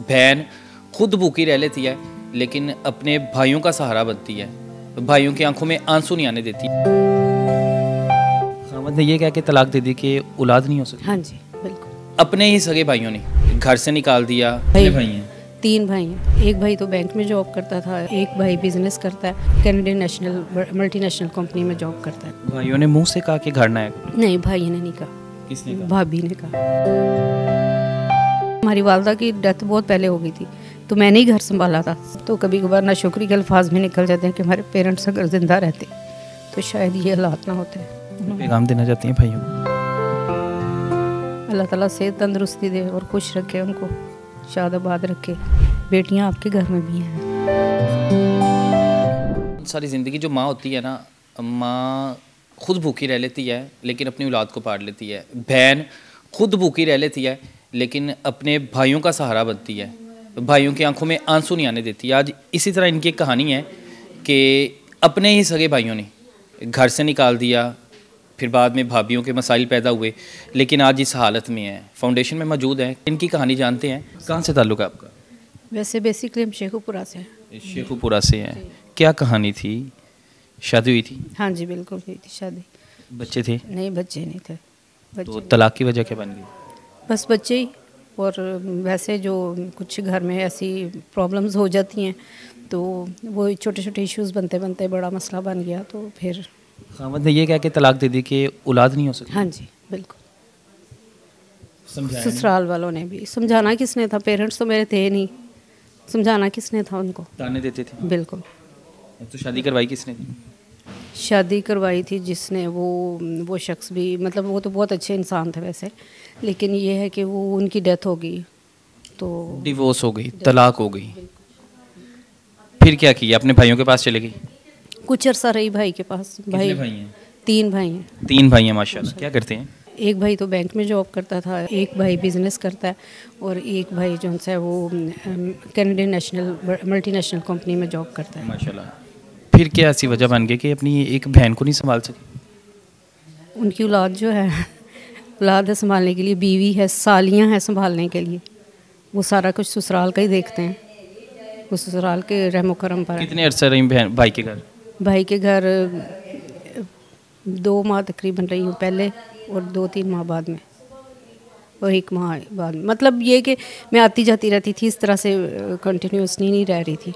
बहन खुद भूखी रह लेती है लेकिन अपने भाइयों का सहारा बनती है, भाइयों की आंखों में आंसू नहीं आने देती। खामद ने ये कह के तलाक दे दी कि औलाद नहीं हो सकती। हाँ जी बिल्कुल। अपने ही सगे भाइयों ने घर से निकाल दिया। भाई हैं 3 भाई हैं। एक भाई तो बैंक में जॉब करता था, एक भाई बिजनेस करता है, कैनेडियन नेशनल मल्टीनेशनल कंपनी में जॉब करता है। भाइयों ने मुंह से कहा कि घर ना है। नहीं, भाई ने नहीं कहा। किसने कहा? भाभी ने कहा। हमारी वालदा की डेथ बहुत पहले हो गई थी तो मैंने ही घर संभाला था। तो कभी कभार नाशुक्री के अल्फाज में निकल जाते हैं कि हमारे पेरेंट्स अगर जिंदा रहते तो शायद ये हालात ना होते। पैगाम देना चाहती हैं भाइयों को? अल्लाह ताला सेहत तंदुरुस्ती दे और खुश रखे, उनको शादाबाद रखे। बेटियां आपके घर में भी हैं। सारी ज़िंदगी जो माँ होती है ना, माँ खुद भूखी रह लेती है लेकिन अपनी औलाद को पाल लेती है। बहन खुद भूखी रह लेती है लेकिन अपने भाइयों का सहारा बनती है, भाइयों की आंखों में आंसू नहीं आने देती। आज इसी तरह इनकी एक कहानी है कि अपने ही सगे भाइयों ने घर से निकाल दिया, फिर बाद में भाभीयों के मसाइल पैदा हुए, लेकिन आज इस हालत में है। फाउंडेशन में मौजूद है, इनकी कहानी जानते हैं। कहाँ से ताल्लुक़ है आपका? वैसे बेसिकली हम शेखुपुरा से हैं। शेखुपुरा से हैं। क्या कहानी थी? शादी हुई थी? हाँ जी बिल्कुल हुई थी शादी। बच्चे थे? नहीं, बच्चे नहीं थे। तो तलाक की वजह क्या बन गई? बस बच्चे ही। और वैसे जो कुछ घर में ऐसी प्रॉब्लम्स हो जाती हैं तो वो छोटे छोटे इश्यूज बनते बनते बड़ा मसला बन गया। तो फिर खामद ने ये कह के तलाक दे दी कि औलाद नहीं हो सकती। हाँ जी बिल्कुल। समझाया ससुराल वालों ने भी समझाना किसने था, पेरेंट्स तो मेरे थे नहीं, समझाना किसने था उनको? ताने देते थे। बिल्कुल। तो शादी करवाई किसने थी? शादी करवाई थी जिसने, वो शख्स भी, मतलब वो तो बहुत अच्छे इंसान थे वैसे, लेकिन ये है कि वो उनकी डेथ हो गई तो डिवोर्स हो गई, तलाक हो गई। फिर क्या किया? अपने भाइयों के पास चले गई? कुछ अरसा रही भाई के पास। भाई भाई हैं? 3 भाई हैं। 3 भाई हैं माशाल्लाह। क्या करते हैं? एक भाई तो बैंक में जॉब करता था, एक भाई बिजनेस करता है और एक भाई जो है वो कैनेडियन नेशनल मल्टीनेशनल कंपनी में जॉब करता है। माशाल्लाह। फिर क्या ऐसी वजह बन गई कि अपनी एक बहन को नहीं संभाल सके? उनकी औलाद जो है औलाद है संभालने के लिए, बीवी है, सालियाँ हैं संभालने के लिए। वो सारा कुछ ससुराल का ही देखते हैं, वो ससुराल के रहमो करम पर। कितने अरसा रही बहन भाई के घर? भाई के घर 2 माह तकरीबन रही हूँ पहले और 2-3 माह बाद में और 1 माह बाद में। मतलब ये कि मैं आती जाती रहती थी, इस तरह से कंटिन्यूसली नहीं रह रही थी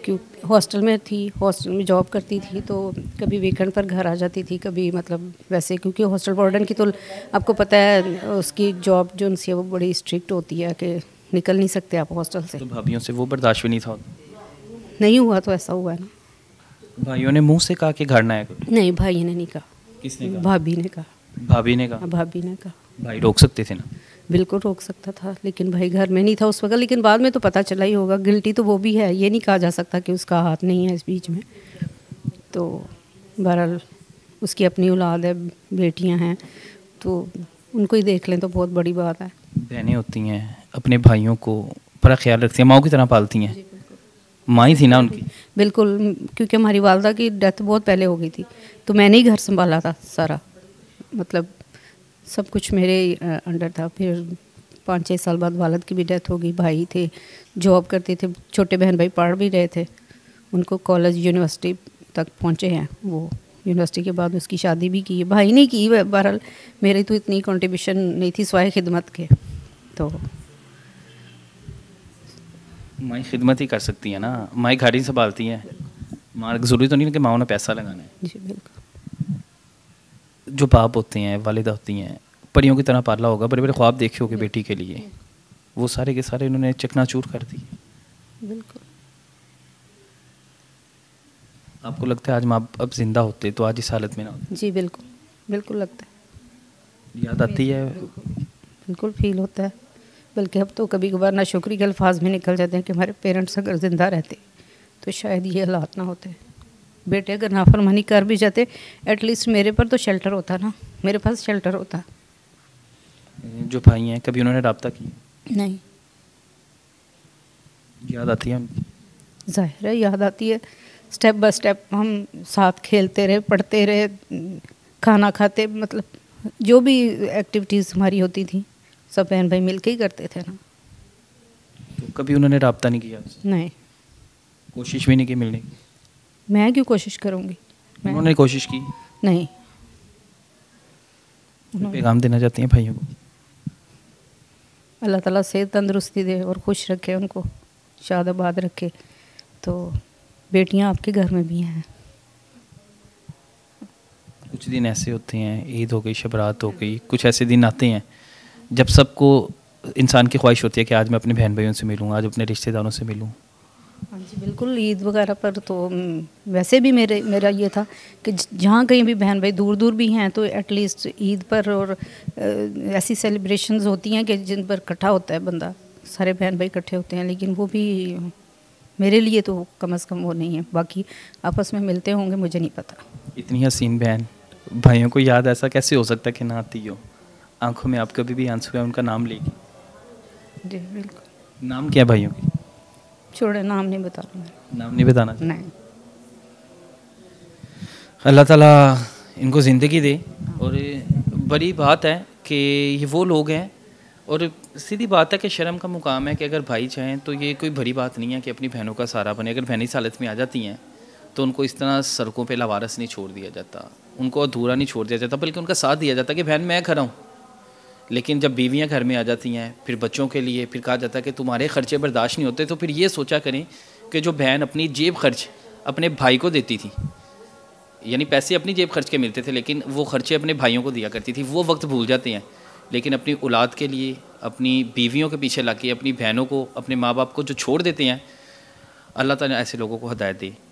क्यों हॉस्टल में थी, हॉस्टल में जॉब करती थी तो कभी वीकेंड पर घर आ जाती थी, कभी मतलब वैसे, क्योंकि हॉस्टल वार्डन की तो आपको पता है उसकी जॉब जो उनसे वो बड़ी स्ट्रिक्ट होती है कि निकल नहीं सकते आप हॉस्टल से। तो भाभीयों से वो बर्दाश्त भी नहीं था? नहीं हुआ तो ऐसा हुआ है ना। भाइयों ने मुंह से कहा कि घर ना है? नहीं, भाई ने नहीं कहा। किसने कहा? भाभी ने कहा। भाभी ने कहा? भाभी ने कहा। भाई रोक सकते थे ना? बिल्कुल रोक सकता था, लेकिन भाई घर में नहीं था उस वक्त। लेकिन बाद में तो पता चला ही होगा, गिल्टी तो वो भी है, ये नहीं कहा जा सकता कि उसका हाथ नहीं है इस बीच में। तो बहरहाल उसकी अपनी औलाद है, बेटियां हैं, तो उनको ही देख लें तो बहुत बड़ी बात है। बहनें होती हैं अपने भाइयों को बड़ा ख्याल रखती हैं, माँ की तरह पालती हैं। माँ ही थी ना उनकी? बिल्कुल, क्योंकि हमारी वालदा की डेथ बहुत पहले हो गई थी तो मैंने ही घर संभाला था सारा, मतलब सब कुछ मेरे अंडर था। फिर 5-6 साल बाद वालिद की भी डेथ हो गई। भाई थे, जॉब करते थे, छोटे बहन भाई पढ़ भी रहे थे, उनको कॉलेज यूनिवर्सिटी तक पहुँचे हैं वो। यूनिवर्सिटी के बाद उसकी शादी भी की है, भाई ने की। बहरहाल मेरी तो इतनी कंट्रीब्यूशन नहीं थी सिवाय खिदमत के। तो माँ खिदमत ही कर सकती है ना, माँ घर ही संभालती हैं। माँ ज़रूरी तो नहीं कि माँ ने पैसा लगाना है। जी बिल्कुल। जो बाप होते हैं, वालिदा होती हैं, परियों की तरह पाला होगा, बड़े बड़े ख्वाब देखे होंगे बेटी के लिए, वो सारे के सारे उन्होंने चकनाचूर कर दी। बिल्कुल। आपको लगता है आज माँ अब जिंदा होते तो आज इस हालत में ना होते? जी बिल्कुल, बिल्कुल लगता है। याद आती है? बिल्कुल फील होता है, बल्कि अब तो कभी कभार नाशुक्री के अल्फाज में निकल जाते हैं कि हमारे पेरेंट्स अगर ज़िंदा रहते तो शायद ये हालात ना होते। बेटे अगर नाफरमानी कर भी जाते, एटलीस्ट मेरे पर तो शेल्टर होता ना, मेरे पास शेल्टर होता। जो भाई हैं कभी उन्होंने रब्ता किया? नहीं। याद आती है उनकी? ज़ाहिर है याद आती है। स्टेप बाय स्टेप हम साथ खेलते रहे, पढ़ते रहे, खाना खाते, मतलब जो भी एक्टिविटीज़ हमारी होती थी सब बहन भाई मिल के ही करते थे ना। तो कभी उन्होंने रब्ता नहीं किया आपसे? नहीं, कोशिश भी नहीं की मिलने की? मैं क्यों कोशिश करूँगी? उन्होंने कोशिश की? नहीं। पैगाम देना चाहती हैं भाइयों को? अल्लाह ताला सेहत तंदुरुस्ती दे और खुश रखे उनको, शादाबाद रखे। तो बेटियां आपके घर में भी हैं। कुछ दिन ऐसे होते हैं, ईद हो गई, शबरात हो गई, कुछ ऐसे दिन आते हैं जब सबको इंसान की ख्वाहिश होती है कि आज मैं अपने बहन भाइयों से मिलूँ, आज अपने रिश्तेदारों से मिलूँ। हाँ जी बिल्कुल, ईद वगैरह पर तो वैसे भी मेरा ये था कि जहाँ कहीं भी बहन भाई दूर दूर भी हैं तो एटलीस्ट ईद पर और ऐसी सेलिब्रेशंस होती हैं कि जिन पर इकट्ठा होता है बंदा, सारे बहन भाई इकट्ठे होते हैं, लेकिन वो भी मेरे लिए तो कम से कम वो नहीं है। बाकी आपस में मिलते होंगे, मुझे नहीं पता। इतनी हसीन बहन, भाइयों को याद ऐसा कैसे हो सकता है कि ना आती हो? आंखों में आप कभी भी आंसू है उनका नाम लेगी? जी बिल्कुल। नाम क्या है भाइयों की? छोड़े, नाम नहीं बता रहा मैं। नाम नहीं बताना? नहीं। अल्लाह ताला इनको ज़िंदगी दे। और बड़ी बात है कि ये वो लोग हैं, और सीधी बात है कि शर्म का मुकाम है कि अगर भाई चाहें तो ये कोई बड़ी बात नहीं है कि अपनी बहनों का सहारा बने। अगर बहन इस हालत में आ जाती हैं तो उनको इस तरह सड़कों पे लावारस नहीं छोड़ दिया जाता, उनको अधूरा नहीं छोड़ दिया जाता, बल्कि उनका साथ दिया जाता कि बहन मैं खड़ा हूँ। लेकिन जब बीवियां घर में आ जाती हैं, फिर बच्चों के लिए फिर कहा जाता है कि तुम्हारे खर्चे बर्दाश्त नहीं होते, तो फिर ये सोचा करें कि जो बहन अपनी जेब खर्च अपने भाई को देती थी, यानी पैसे अपनी जेब खर्च के मिलते थे लेकिन वो खर्चे अपने भाइयों को दिया करती थी, वो वक्त भूल जाते हैं। लेकिन अपनी औलाद के लिए, अपनी बीवियों के पीछे लग के, अपनी बहनों को, अपने माँ बाप को जो छोड़ देते हैं, अल्लाह ताला ऐसे लोगों को हिदायत दे।